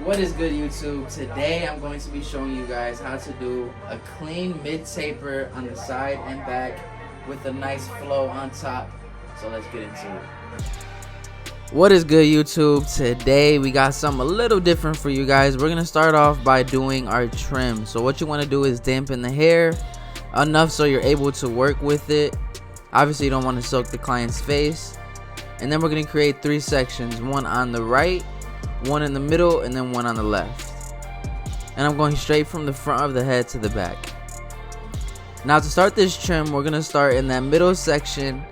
What is good, YouTube? Today I'm going to be showing you guys how to do a clean mid taper on the side and back with a nice flow on top. So let's get into it. What is good, YouTube? Today we got something a little different for you guys. We're gonna start off by doing our trim. So what you want to do is dampen the hair enough so you're able to work with it. Obviously you don't want to soak the client's face. And then we're gonna create 3 sections, one on the right, one in the middle, and then one on the left. And I'm going straight from the front of the head to the back. Now to start this trim, we're gonna start in that middle section,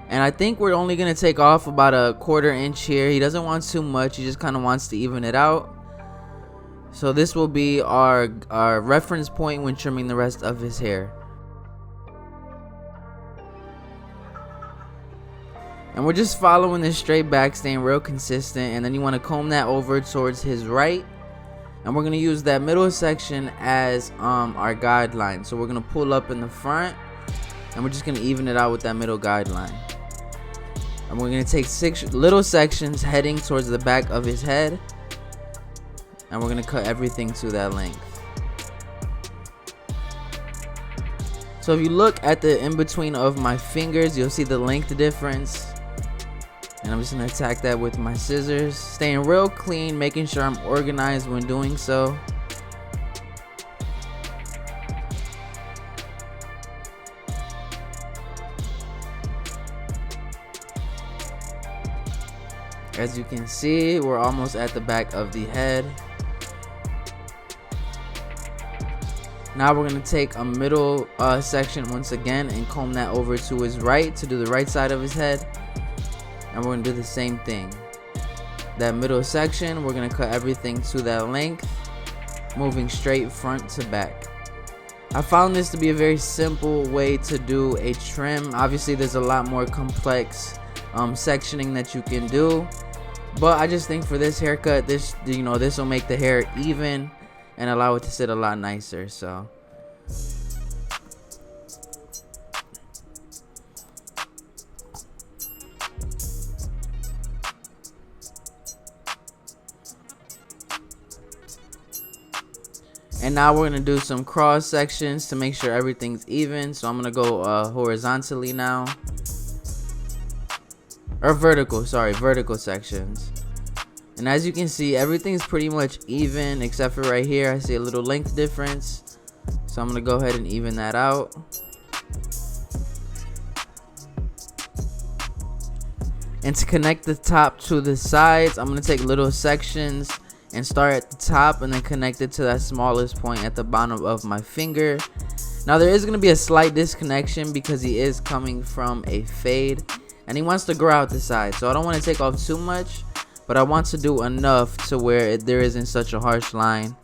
and I think we're only gonna take off about a 1/4 inch here. He doesn't want too much, he just kind of wants to even it out. So this will be our reference point when trimming the rest of his hair. And we're just following this straight back, staying real consistent, and then you want to comb that over towards his right, and we're going to use that middle section as our guideline. So we're going to pull up in the front, and we're just going to even it out with that middle guideline. And we're going to take 6 little sections heading towards the back of his head, and we're going to cut everything to that length. So if you look at the in between of my fingers, you'll see the length difference. And I'm just going to attack that with my scissors, staying real clean, making sure I'm organized when doing so. As you can see, we're almost at the back of the head. Now we're going to take a middle section once again and comb that over to his right to do the right side of his head. And we're going to do the same thing. That middle section, we're going to cut everything to that length, moving straight front to back. I found this to be a very simple way to do a trim. Obviously, there's a lot more complex sectioning that you can do. But I just think for this haircut, this will make the hair even and allow it to sit a lot nicer. So and now we're gonna do some cross sections to make sure everything's even. So I'm gonna go horizontally now, or vertical sections. And as you can see, everything's pretty much even except for right here. I see a little length difference, so I'm gonna go ahead and even that out. And to connect the top to the sides, I'm gonna take little sections and start at the top and then connect it to that smallest point at the bottom of my finger. Now there is gonna be a slight disconnection because he is coming from a fade and he wants to grow out the side, so I don't want to take off too much, but I want to do enough to where there isn't such a harsh line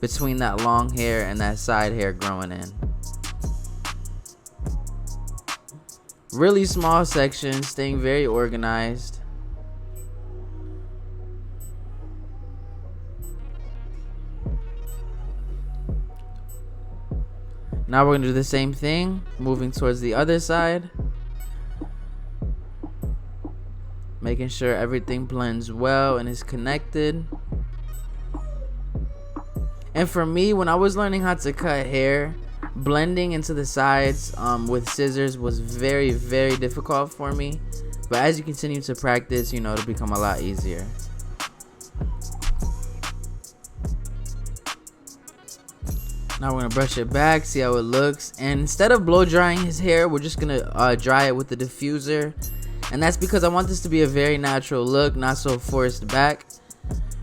between that long hair and that side hair growing in. Really small sections, staying very organized. Now we're going to do the same thing, moving towards the other side. Making sure everything blends well and is connected. And for me, when I was learning how to cut hair, blending into the sides with scissors was very, very difficult for me. But as you continue to practice, it'll become a lot easier. Now we're gonna brush it back, see how it looks, and instead of blow drying his hair, we're just gonna dry it with the diffuser. And that's because I want this to be a very natural look, not so forced back.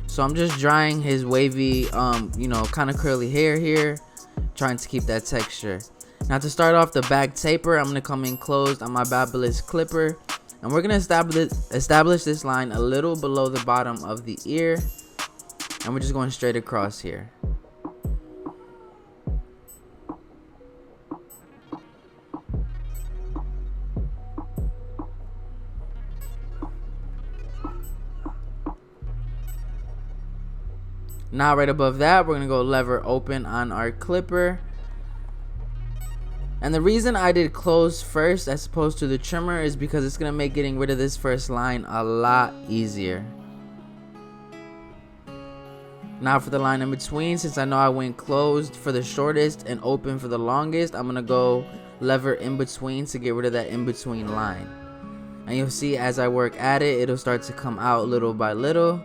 So I'm just drying his wavy, kind of curly hair here, trying to keep that texture. Now to start off the back taper, I'm gonna come in closed on my Barber clipper, and we're gonna establish this line a little below the bottom of the ear, and we're just going straight across here. Now right above that, we're gonna go lever open on our clipper, And the reason I did close first as opposed to the trimmer is because it's going to make getting rid of this first line a lot easier. Now for the line in between, since I know I went closed for the shortest and open for the longest, I'm gonna go lever in between to get rid of that in between line. And you'll see as I work at it, it'll start to come out little by little.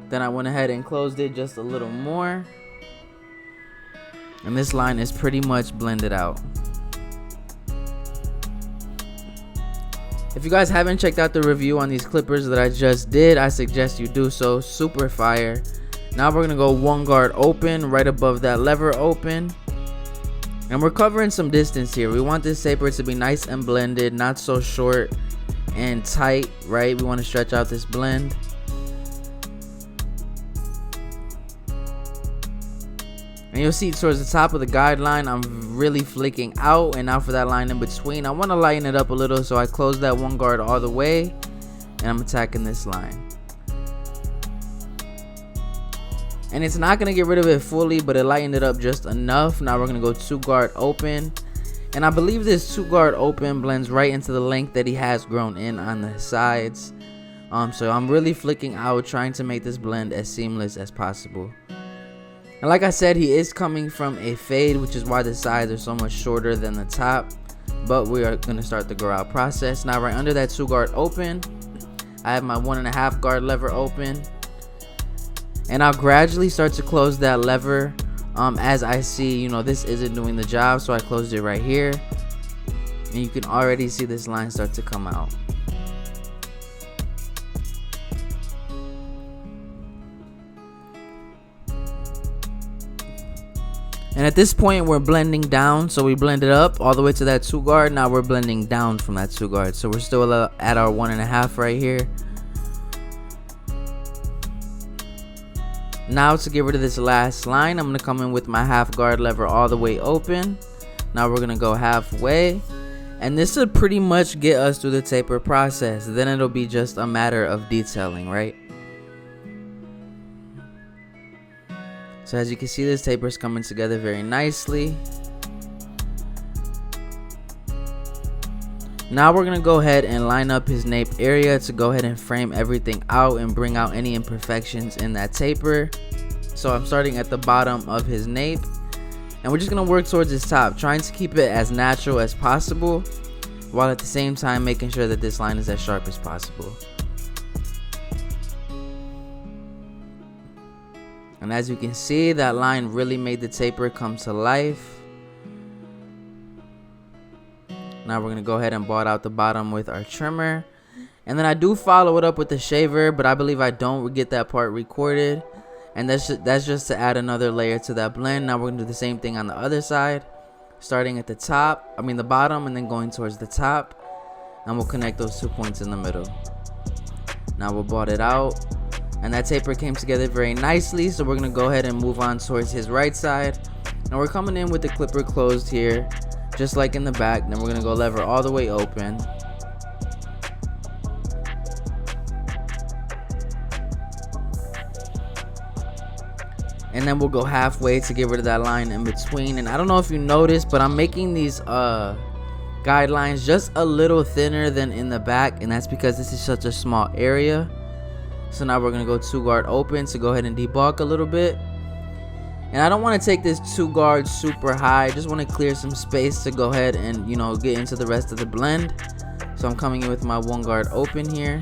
Then I went ahead and closed it just a little more. And this line is pretty much blended out. If you guys haven't checked out the review on these clippers that I just did, I suggest you do so. Super fire. Now we're gonna go one guard open right above that lever open. And we're covering some distance here. We want this taper to be nice and blended, not so short and tight, right? We want to stretch out this blend. And you'll see towards the top of the guideline, I'm really flicking out. And now for that line in between, I want to lighten it up a little. So I close that one guard all the way. And I'm attacking this line. And it's not going to get rid of it fully, but it lightened it up just enough. Now we're going to go 2 guard open. And I believe this 2 guard open blends right into the length that he has grown in on the sides. So I'm really flicking out, trying to make this blend as seamless as possible. And like I said, he is coming from a fade, which is why the sides are so much shorter than the top. But we are going to start the grow out process. Now right under that 2 guard open, I have my 1.5 guard lever open. And I'll gradually start to close that lever as I see, you know, this isn't doing the job. So I closed it right here. And you can already see this line start to come out. And at this point, we're blending down. So we blended up all the way to that 2 guard. Now we're blending down from that 2 guard. So we're still at our 1.5 right here. Now to get rid of this last line, I'm going to come in with my 1/2 guard lever all the way open. Now we're going to go halfway. And this should pretty much get us through the taper process. Then it'll be just a matter of detailing, right? So as you can see, this taper is coming together very nicely. Now we're going to go ahead and line up his nape area to go ahead and frame everything out and bring out any imperfections in that taper. So I'm starting at the bottom of his nape. And we're just going to work towards his top, trying to keep it as natural as possible, while at the same time making sure that this line is as sharp as possible. And as you can see, that line really made the taper come to life. Now we're going to go ahead and blot out the bottom with our trimmer. And then I do follow it up with the shaver, but I believe I don't get that part recorded. And that's just to add another layer to that blend. Now we're going to do the same thing on the other side. Starting at the bottom, and then going towards the top. And we'll connect those 2 points in the middle. Now we'll blot it out. And that taper came together very nicely. So we're going to go ahead and move on towards his right side. And we're coming in with the clipper closed here, just like in the back. Then we're going to go lever all the way open. And then we'll go halfway to get rid of that line in between. And I don't know if you noticed, but I'm making these guidelines just a little thinner than in the back. And that's because this is such a small area. So now we're going to go 2 guard open to go ahead and debulk a little bit. And I don't want to take this 2 guard super high. I just want to clear some space to go ahead and, you know, get into the rest of the blend. So I'm coming in with my 1 guard open here.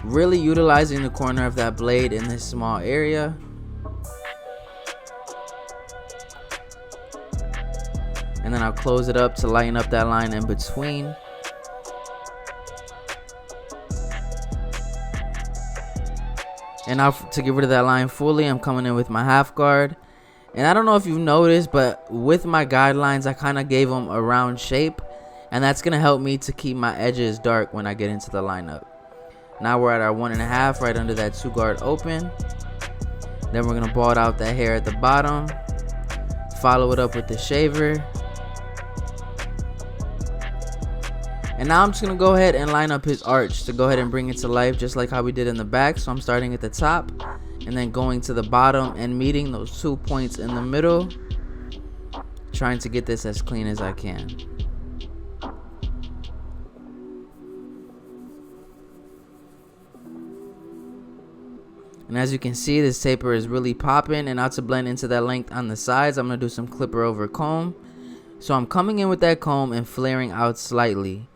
Really utilizing the corner of that blade in this small area. And then I'll close it up to lighten up that line in between. And now to get rid of that line fully, I'm coming in with my 1/2 guard. And I don't know if you've noticed, but with my guidelines, I kind of gave them a round shape. And that's going to help me to keep my edges dark when I get into the lineup. Now we're at our 1.5 right under that 2 guard open. Then we're going to blot out that hair at the bottom. Follow it up with the shaver. And now I'm just going to go ahead and line up his arch to go ahead and bring it to life, just like how we did in the back. So I'm starting at the top and then going to the bottom and meeting those 2 points in the middle, trying to get this as clean as I can. And as you can see, this taper is really popping. And now to blend into that length on the sides, I'm going to do some clipper over comb. So I'm coming in with that comb and flaring out slightly.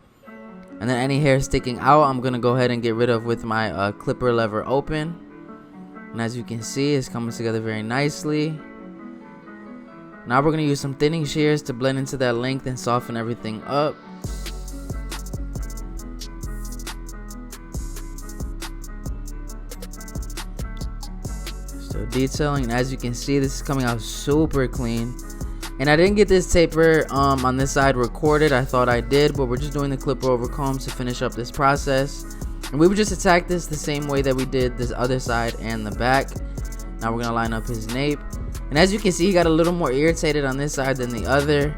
And then any hair sticking out, I'm going to go ahead and get rid of with my clipper lever open. And as you can see, it's coming together very nicely. Now we're going to use some thinning shears to blend into that length and soften everything up. So detailing, and as you can see, this is coming out super clean. And I didn't get this taper on this side recorded. I thought I did, but we're just doing the clipper over comb to finish up this process. And we would just attack this the same way that we did this other side and the back. Now we're gonna line up his nape. And as you can see, he got a little more irritated on this side than the other.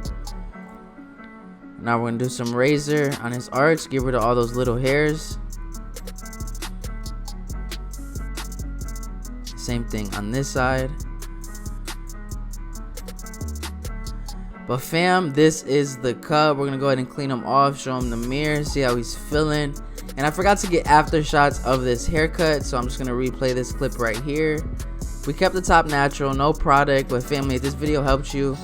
Now we're gonna do some razor on his arch, get rid of all those little hairs. Same thing on this side. But fam, this is the cut. We're gonna go ahead and clean him off, show him the mirror, see how he's feeling. And I forgot to get after shots of this haircut, so I'm just gonna replay this clip right here. We kept the top natural, no product. But family, if this video helped you,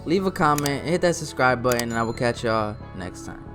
leave a comment, hit that subscribe button, and I will catch y'all next time.